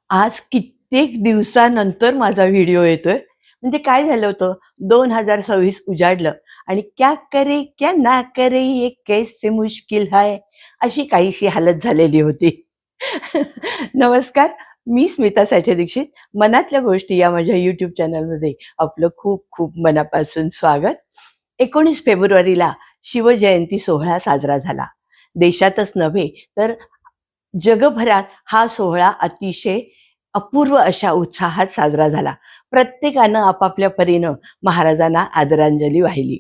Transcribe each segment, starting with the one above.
आज कित्येक दिवसानंतर माझा व्हिडिओ येतोय. म्हणजे काय झालं होतं, 2026 उजाडलं आणि क्या करे क्या ना करे ये कैसे मुश्किल है, अशी काहीशी हालत झालेली होती. नमस्कार, मी स्मिता साठे दीक्षित. मनातल्या गोष्टी या माझ्या यूट्यूब चॅनलमध्ये आपलं खूप खूप मनापासून स्वागत. 19 फेब्रुवारीला शिवजयंती सोहळा साजरा झाला. देशातच नव्हे तर जगभरात हा सोहळा अतिशय अपूर्व अशा उत्साहात साजरा झाला. प्रत्येकानं आपापल्या परीनं महाराजांना आदरांजली वाहिली.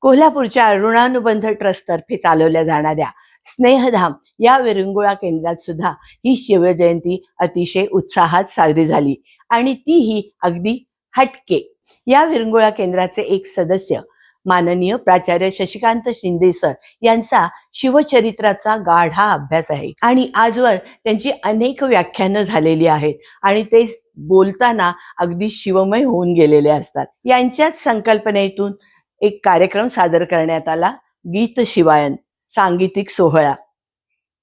कोल्हापूरच्या अरुणानुबंध ट्रस्टतर्फे चालवल्या जाणाऱ्या स्नेहधाम या विरंगुळा केंद्रात सुद्धा ही शिवजयंती अतिशय उत्साहात साजरी झाली आणि तीही अगदी हटके. या विरंगुळा केंद्राचे एक सदस्य माननीय प्राचार्य शशिकांत शिंदे सर यांचा शिवचरित्राचा गाढा अभ्यास आहे आणि आजवर त्यांची अनेक व्याख्यानं झालेली आहेत आणि ते बोलताना अगदी शिवमय होऊन गेलेले असतात. यांच्याच संकल्पनेतून एक कार्यक्रम सादर करण्यात आला, गीत शिवायन सांगीतिक सोहळा.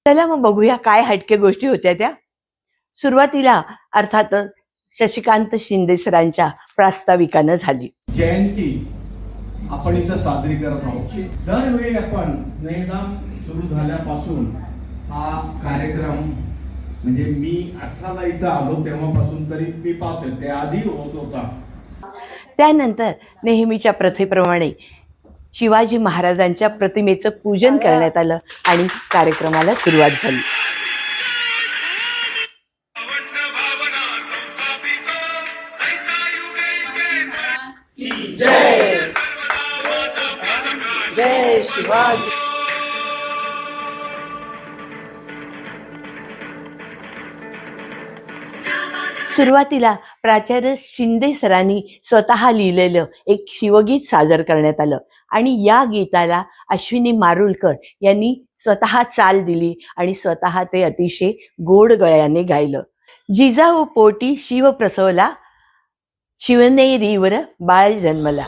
चला मग बघूया काय हटके गोष्टी होत्या त्या. सुरुवातीला अर्थातच शशिकांत शिंदे सरांच्या प्रास्ताविकानं झाली. जयंती आपण इथं साजरी करत आहोत. दरवेळी आपण स्नेहधाम सुरू झाल्यापासून हा कार्यक्रम म्हणजे मी 18ला इथं आलो तेव्हापासून तरी मी पाहतोय, ते आधी होत होता. त्यानंतर नेहमीच्या प्रथेप्रमाणे शिवाजी महाराजांच्या प्रतिमेचं पूजन करण्यात आलं आणि कार्यक्रमाला सुरुवात झाली. जय शिवाजी. सुरुवातीला प्राचार्य शिंदे सरांनी स्वतः लिहिलेलं एक शिवगीत सादर करण्यात आलं आणि या गीताला अश्विनी मारुलकर यांनी स्वतः चाल दिली आणि स्वतः ते अतिशय गोड गळ्याने गायलं. जिजाऊ पोटी शिव प्रसवला, शिवनेरीवर बाळ जन्मला.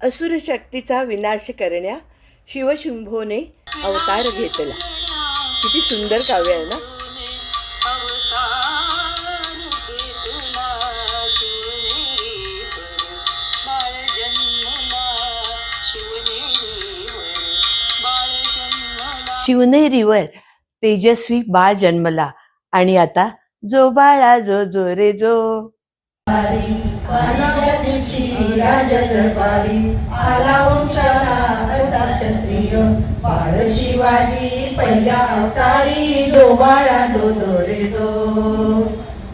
असुर शक्तीचा विनाश करण्या शिवशंभोने अवतार घेतला. किती सुंदर काव्य आहे ना. शिवनेरीवर तेजस्वी बाळ जन्मला आणि आता जो बाळा जो जो रे जो. बाळ शिवाजी पहिल्या अवतारी, जो बाळा जो जो रे जो.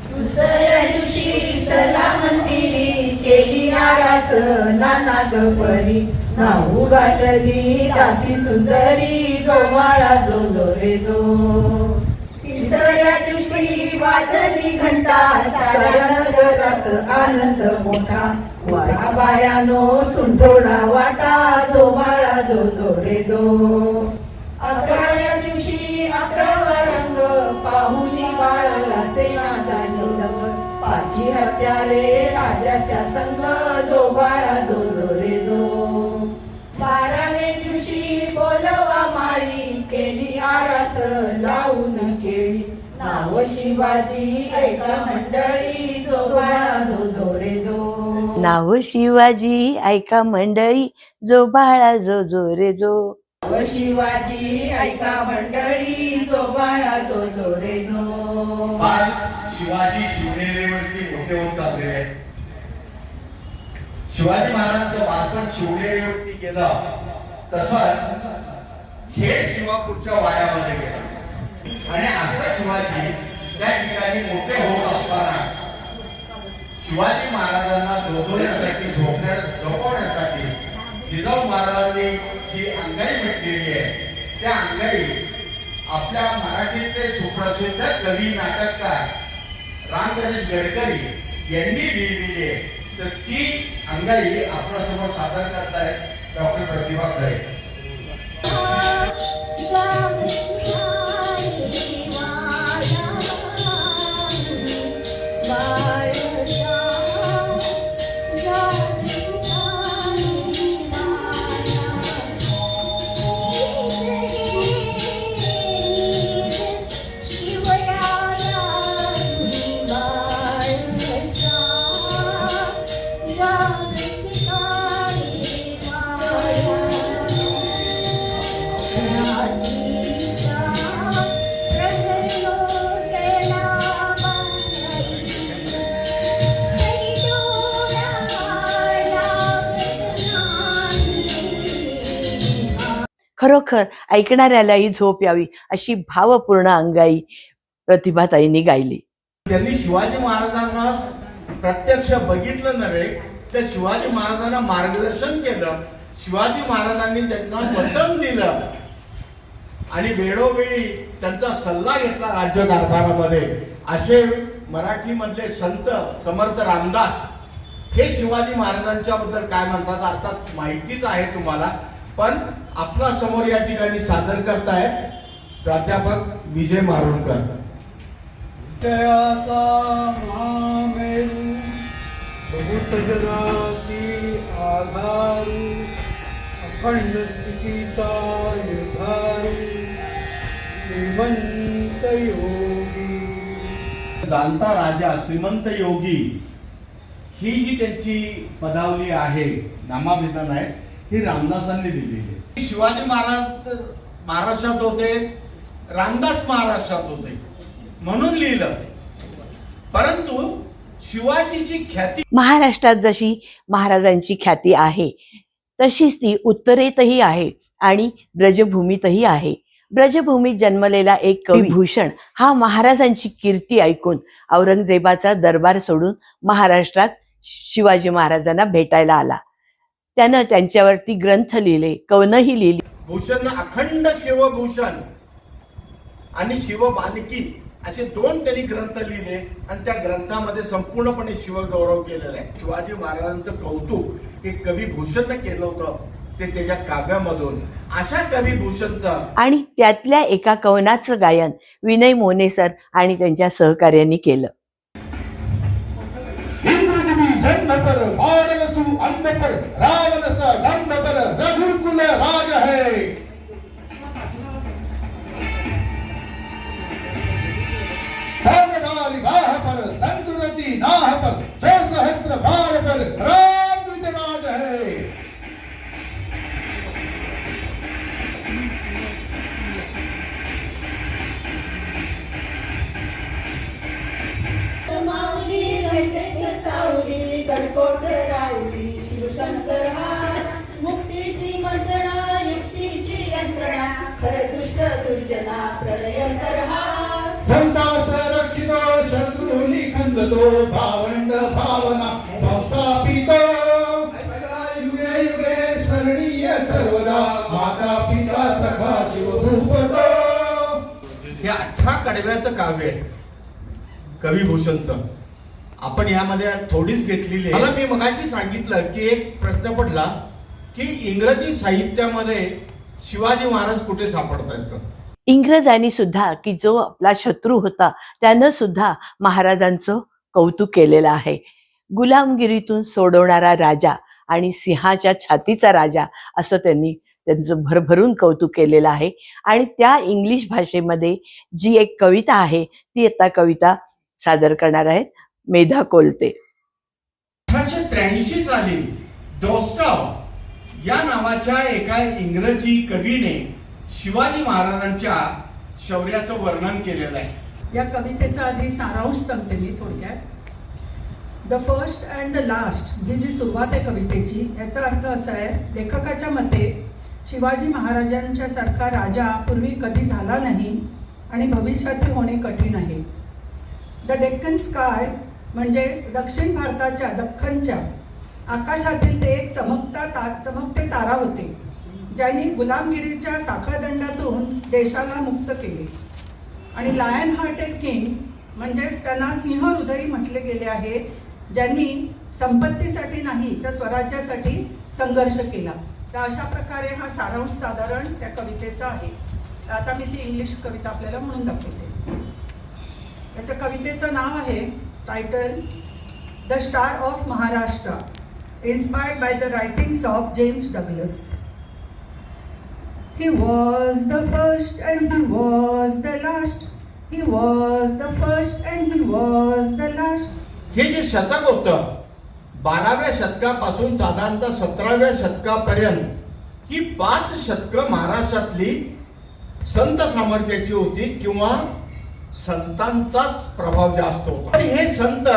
दुसऱ्या दिवशी चला मंदिरी, केली आरास नाना गपरी, नाऊ घालली दासी सुंदरी, जो बाळा जो जो रे जो. तिसऱ्या दिवशी वाजली घंटा, साऱ्या नगरात आनंद मोठा, वाडा बायानो सुंठोडा वाटा, जो बाळा जो जो रे जो. 11व्या दिवशी 11वा रंग, पाहुणी बाळाला सेना जाणवलं, पाची हत्यारे राजाच्या संग, जो बाळा जो जो रे जो. 12व्या दिवशी बोलवा माळी, केली आरास लावून केळी, नाव शिवाजी ऐका मंडळी, जो बाळा जो जो रे जो. नाव शिवाजी ऐका मंडळी, जो बाळा जो जो रे जो. व शिवाजी ऐका मंडळी जो बाळा जो जो रे जो. बाल शिवाजी शिवनेरीवरती मोठे होत चालले आहेत. शिवाजी महाराजांचं बालपण शिवनेरीवरती गेलं तसं खेळ शिवापूरच्या वाड्यामध्ये गेला आणि असं शिवाजी त्या ठिकाणी मोठे होत असताना शिवाजी महाराजांना झोपवण्यासाठी जिजाऊ महाराजांनी जी अंगाई म्हटलेली आहे त्या अंगाई आपल्या मराठीतले सुप्रसिद्ध कवी नाटककार राम गणेश गडकरी यांनी लिहिलेली आहे. तर ती अंगाई आपल्यासमोर सादर करतायत डॉक्टर प्रतिभा खरे. खरोखर ऐकणाऱ्यालाही झोप यावी अशी भावपूर्ण अंगाई प्रतिभाताईंनी गायली. त्यांनी शिवाजी महाराजांना प्रत्यक्ष बघितलं नव्हे तर शिवाजी महाराजांना मार्गदर्शन केलं. शिवाजी महाराजांनी त्यांना वचन दिलं आणि वेळोवेळी त्यांचा सल्ला घेतला राज्यकारभारामध्ये. असे मराठी मधले संत समर्थ रामदास हे शिवाजी महाराजांच्या बद्दल काय म्हणतात अर्थात माहितीच आहे तुम्हाला, पण आपला समोर या ठिकाणी सादर करतायत प्राध्यापक विजय मारुणकर. जयाचा महामेरू बहुत जरासी आधारू अखंड स्थितीचा निर्धारू श्रीमंत योगी. जाणता राजा श्रीमंत योगी ही जी त्यांची पदावली आहे, नामाभिधान आहे, ही रामदासांनी दिलेली आहे. शिवाजी महाराज महाराष्ट्रात होते, रामदास महाराष्ट्रात होते म्हणून लिहिलं. परंतु शिवाजीची ख्याती महाराष्ट्रात जशी महाराजांची ख्याती आहे तशीच ती उत्तरेतही आहे आणि ब्रजभूमीतही आहे. ब्रजभूमीत जन्मलेला एक कवी भूषण हा महाराजांची कीर्ती ऐकून औरंगजेबाचा दरबार सोडून महाराष्ट्रात शिवाजी महाराजांना भेटायला आला. त्यानं त्यांच्यावरती ग्रंथ लिहिले, कवनही लिहिली. भूषण अखंड शिवभूषण आणि शिवबानकी असे 2 त्यांनी ग्रंथ लिहिले आणि त्या ग्रंथामध्ये संपूर्णपणे शिवगौरव केलेला आहे. शिवाजी महाराजांचं कौतुक हे कवी भूषणनं केलं होतं ते त्याच्या काव्यामधून. अशा कवी भूषणचं आणि त्यातल्या एका कवनाचं गायन विनय मोने सर आणि त्यांच्या सहकार्यांनी केलं. इंद्रजबी जन्म पर मानवसु अंध पर रावण सा दंड पर रघुकुल राज है. धनवारी बाह पर संतुरति नाह पर जो सहस्त्र बार पर राम विराज है. माऊली व्यंकटेश सावली कडकोट रावली शिवशंकर हा. मुक्तीची मंत्रणा युक्तीची यंत्रणा खरे दृष्ट दुर्जना प्रलयंकर हा. संतास रक्षितो शत्रुनी खंदतो भावंड भावना संस्थापितो. युगे युगे स्मरणीय सर्वदा माता पिता सखा शिवभूपतो. हे 18 कडव्याचं काव्य आहे कवी भूषणचं. आपण यामध्ये थोडीच घेतलेली आहे. मला मी मगाशी सांगितलं की एक प्रश्न पडला की इंग्रजी साहित्यामध्ये शिवाजी महाराज कुठे सापडतात. इंग्रजांनी सुद्धा की जो आपला शत्रू होता त्यानं सुद्धा महाराजांचं कौतुक केलेलं आहे. गुलामगिरीतून सोडवणारा राजा आणि सिंहाच्या छातीचा राजा असं त्यांनी त्यांचं भरभरून कौतुक केलेलं आहे. आणि त्या इंग्लिश भाषेमध्ये जी एक कविता आहे ती आता कविता सादर करणार आहेत मेधा कोलते. 1883 साली डॉस्टाव या नावाच्या एका इंग्रजी कवीने शिवाजी महाराजांच्या शौर्याचं वर्णन केलेलं आहे. या कवितेचा आधी सारांश सांगते मी थोडक्यात. The first and the last ही जी सुरुवात आहे कवितेची, याचा अर्थ असा आहे, लेखकाच्या मते शिवाजी महाराजांच्या सारखा राजा पूर्वी कधी झाला नाही आणि भविष्यातही होणे कठीण आहे. द डेक्कन स्काय म्हणजे दक्षिण भारताच्या दख्खनच्या आकाशातील ते एक चमकते तारा होते, ज्यांनी गुलामगिरीच्या साखळदंडातून देशाला मुक्त केले. आणि लायन हार्टेड किंग म्हणजेच त्यांना सिंहहृदयी म्हटले गेले आहे, ज्यांनी संपत्तीसाठी नाही तर स्वराज्यासाठी संघर्ष केला. तर अशा प्रकारे हा सारांश साधारण त्या कवितेचा आहे. आता मी ती इंग्लिश कविता आपल्याला म्हणून दाखवते. याच्या कवितेचं नाव आहे, title the star of Maharashtra, inspired by the writings of James Douglas. He was the first and he was the last. He was the first and he was the last. हे जे शतक होतं 12व्या शतकापासून साधारणतः 17व्या शतकापर्यंत ही 5 शतकं महाराष्ट्रातली संत सामर्थ्याची होती किंवा संतांचाच प्रभाव जास्त होता. आणि हे संत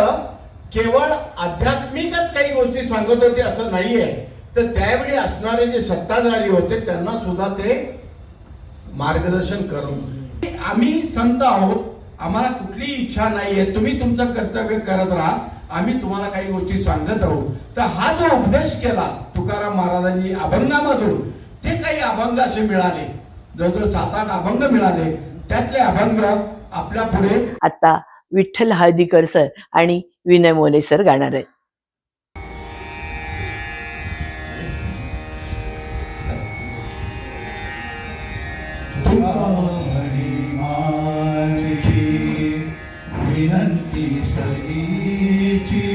केवळ आध्यात्मिकच काही गोष्टी सांगत होते असं नाहीये, तर त्यावेळी असणारे जे सत्ताधारी होते त्यांना सुद्धा ते मार्गदर्शन करत. आम्ही संत आहोत, आम्हाला कुठलीही इच्छा नाहीये, तुम्ही तुमचं कर्तव्य करत राहा, आम्ही तुम्हाला काही गोष्टी सांगत राहू. तर हा जो उपदेश केला तुकाराम महाराजांनी अभंगामधून, ते काही अभंग असे मिळाले, जवळजवळ 7-8 अभंग मिळाले. त्यातले अभंग आपल्या पुढे आता विठ्ठल हळदीकर सर आणि विनय मोरे सर गाणार आहेत. विनंती सगळीची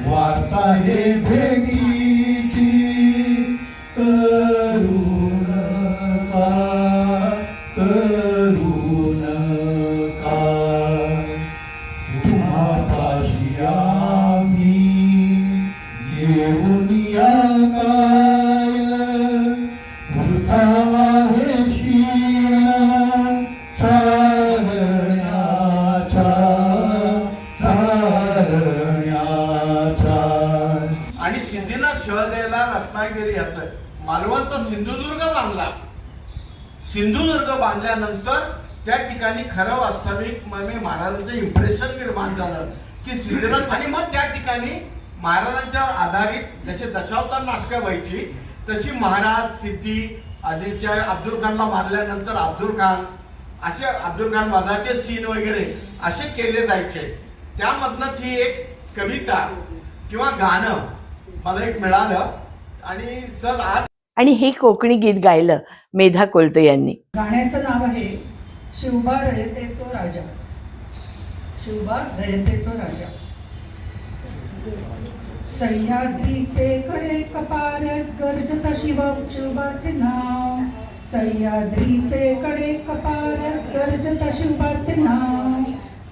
वार्ता हे भेटीची करू नका तुम्हापाशी आम्ही येऊन या काय वृथा आहे आणि सिंधीला शह द्यायला रत्नागिरी येतोय. मालवणचा सिंधुदुर्ग बांधला. सिंधुदुर्ग बांधल्यानंतर त्या ठिकाणी खरं वास्तविक महाराजांचं इम्प्रेशन निर्माण झालं की सिंधीला, आणि मग त्या ठिकाणी महाराजांच्यावर आधारित जसे दशावतार नाटकं व्हायची तशी महाराज सिद्धी आदिलच्या अब्दुल खानला मारल्यानंतर अब्दुल खान, असे अब्दुल खान वधाचे सीन वगैरे असे केले जायचे. त्यामधनच ही एक कविता किंवा गाणं मला एक मिळालं आणि सर आज. आणि हे कोकणी गीत गायलं मेधा कोलते यांनी. गाण्याचं नाव आहे शिवबा रयतेचो राजा. शिवबा रयतेचो राजा. सह्याद्रीचे कडे कपाऱ्यात गरजता शिवबाचे नाव. सह्याद्रीचे कडे कपाऱ्यात गरजता शिवबाचे नाव.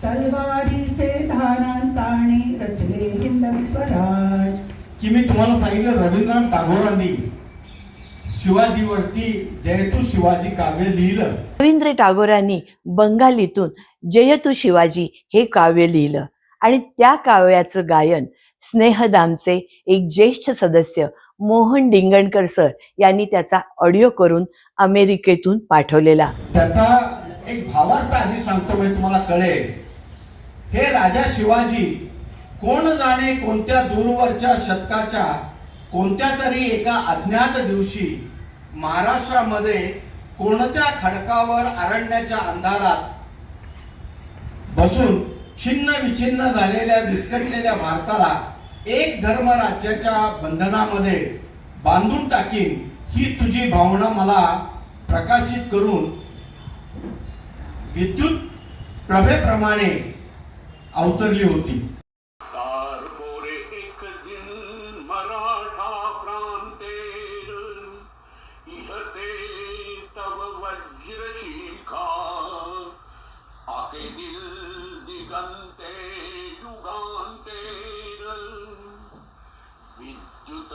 तलवारीचे धारांताणे रचले हिंदवी स्वराज. की मी तुम्हाला सांगितलं रवींद्रनाथ टागोरांनी शिवाजीवरती जयतू शिवाजी काव्य लिहिलं. रवींद्र टागोरांनी बंगालीतून जयतू शिवाजी हे काव्य लिहिलं आणि त्या काव्याचं गायन स्नेहदामचे एक ज्येष्ठ सदस्य मोहन डिंगणकर सर यांनी त्याचा ऑडिओ करून अमेरिकेतून पाठवलेला. त्याचा एक भावार्थ आधी सांगतो म्हणजे तुम्हाला कळेल. हे राजा शिवाजी कोण जाणे कोणत्या दूरवरच्या शतकाच्या कोणत्या तरी एका अज्ञात दिवशी महाराष्ट्रामध्ये कोणत्या खडकावर अरण्याच्या अंधारात बसून छिन्न विछिन्न झालेल्या विस्कटलेल्या भारताला एक धर्म राज्याच्या बंधनामध्ये बांधून टाकीन ही तुझी भावना मला प्रकाशित करून विद्युत प्रभेप्रमाणे अवतरली होती. विद्युत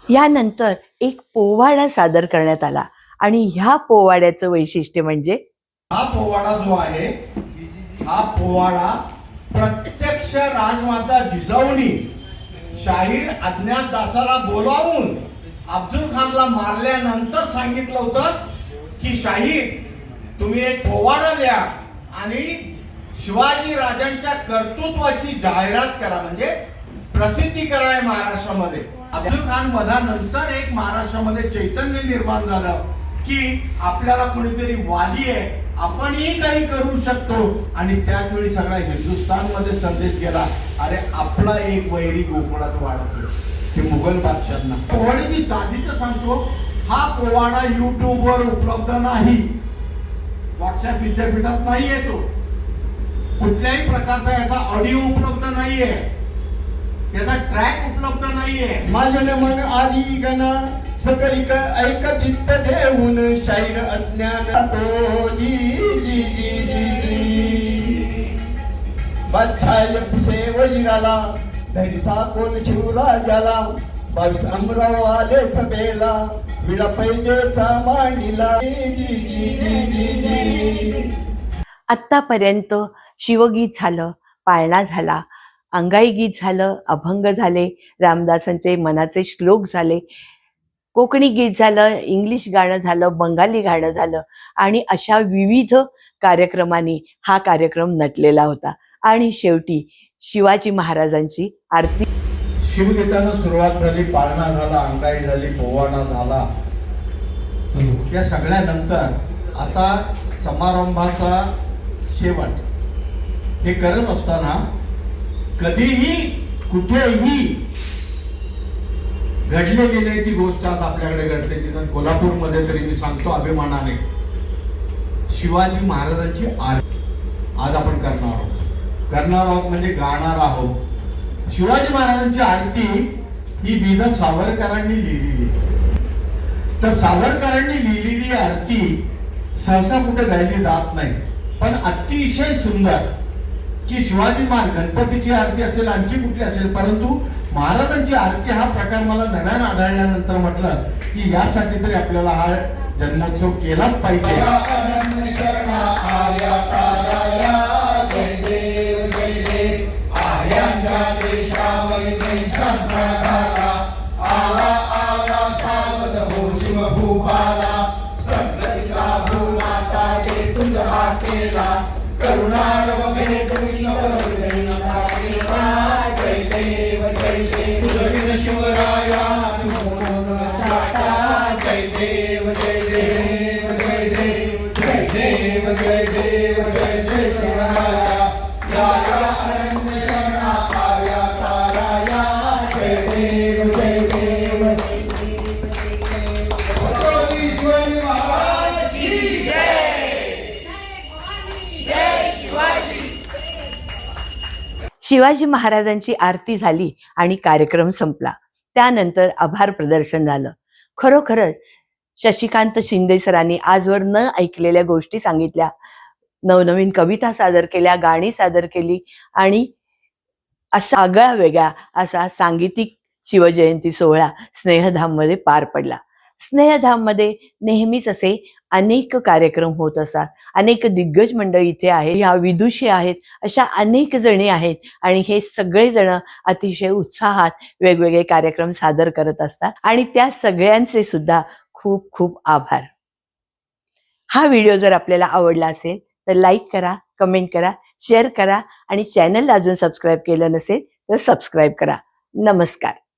यानंतर एक पोवाडा सादर करण्यात आला आणि ह्या पोवाड्याचं वैशिष्ट्य म्हणजे हा पोवाडा जो आहे हा पोवाडा प्रत्यक्ष राजमाता जिजाऊनी शाहीर अज्ञातदासाला बोलावून अफजल खानला मारल्यानंतर सांगितलं होतं की शाहीर तुम्ही एक पोवाडा द्या आणि शिवाजी राजांच्या कर्तृत्वाची जाहिरात करा, म्हणजे प्रसिद्धी करा महाराष्ट्रामध्ये. अफजल खान वधानंतर एक महाराष्ट्रामध्ये चैतन्य निर्माण झालं की आपल्याला कोणीतरी वाली आहे, आपणही काही करू शकतो. आणि त्याच वेळी सगळा हिंदुस्थानमध्ये संदेश गेला, अरे आपला एक वैरी गोकुळात वाढतो, ते मुघल बादशाहांना. पोवाड्याची चालीचं सांगतो, हा पोवाडा युट्यूबवर उपलब्ध नाही, व्हॉट्सअप विद्यापीठात नाही येतो, कुठल्याही प्रकारचा याचा ऑडिओ उपलब्ध नाहीये, याचा ट्रॅक उपलब्ध नाहीये. माझ्याने मन आली गणा सकलिक ऐक चित्त देऊन शाहीर अज्ञान तो जी जी जी जी जी बादशाह पुसे वजिराला धैर्यसा कोण शिवराजाला 22 अमराव आले सभेला विडा पैजेचा मांडीला जी जी जी जी जी. आत्तापर्यंत शिवगीत झालं, पाळणा झाला, अंगाई गीत झालं, अभंग झाले, रामदासांचे मनाचे श्लोक झाले, कोकणी गीत झालं, इंग्लिश गाणं झालं, बंगाली गाणं झालं आणि अशा विविध कार्यक्रमांनी हा कार्यक्रम नटलेला होता. आणि शेवटी शिवाजी महाराजांची आरती. शिवगीतानं सुरुवात झाली, पाळणा झाला, अंगाई झाली, पोवाडा झाला. या सगळ्यानंतर आता समारंभाचा शेवट हे करत असताना कधीही कुठेही घडलेली नाही ती गोष्ट आज आपल्याकडे घडते. तिथं कोल्हापूरमध्ये तरी मी सांगतो अभिमानाने, शिवाजी महाराजांची आरती आज आपण करणार आहोत म्हणजे गाणार आहोत. शिवाजी महाराजांची आरती ही विद सावरकरांनी लिहिलेली. तर सावरकरांनी लिहिलेली आरती सहसा कुठे गायली जात नाही, पण अतिशय सुंदर की शिवाजी महाराज गणपतीची आरती असेल, आणखी कुठली असेल, परंतु महाराजांची आरती हा प्रकार मला नव्यानं आढळल्यानंतर म्हटलं की यासाठी तरी आपल्याला हा जन्मोत्सव केलाच पाहिजे. शिवाजी महाराजांची आरती झाली आणि कार्यक्रम संपला. त्यानंतर आभार प्रदर्शन झालं. खरोखरच शशिकांत शिंदे सरांनी आजवर न ऐकलेल्या गोष्टी सांगितल्या, नवनवीन कविता सादर केल्या, गाणी सादर केली आणि असा आगळा वेगळा असा सांगीतिक शिवजयंती सोहळा स्नेहधाममध्ये पार पडला. स्नेहधाममध्ये नेहमीच असे अनेक कार्यक्रम होत असतात. अनेक दिग्गज मंडळी इथे आहेत, ह्या विदुषी आहेत, अशा अनेक जणी आहेत आणि हे सगळे जण अतिशय उत्साहात वेगवेगळे कार्यक्रम सादर करत असतात आणि त्या सगळ्यांचे सुद्धा खूप खूप आभार. हा व्हिडिओ जर आपल्याला आवडला असेल तर लाईक करा, कमेंट करा, शेअर करा आणि चॅनलला अजून सबस्क्राईब केलं नसेल तर सबस्क्राईब करा. नमस्कार.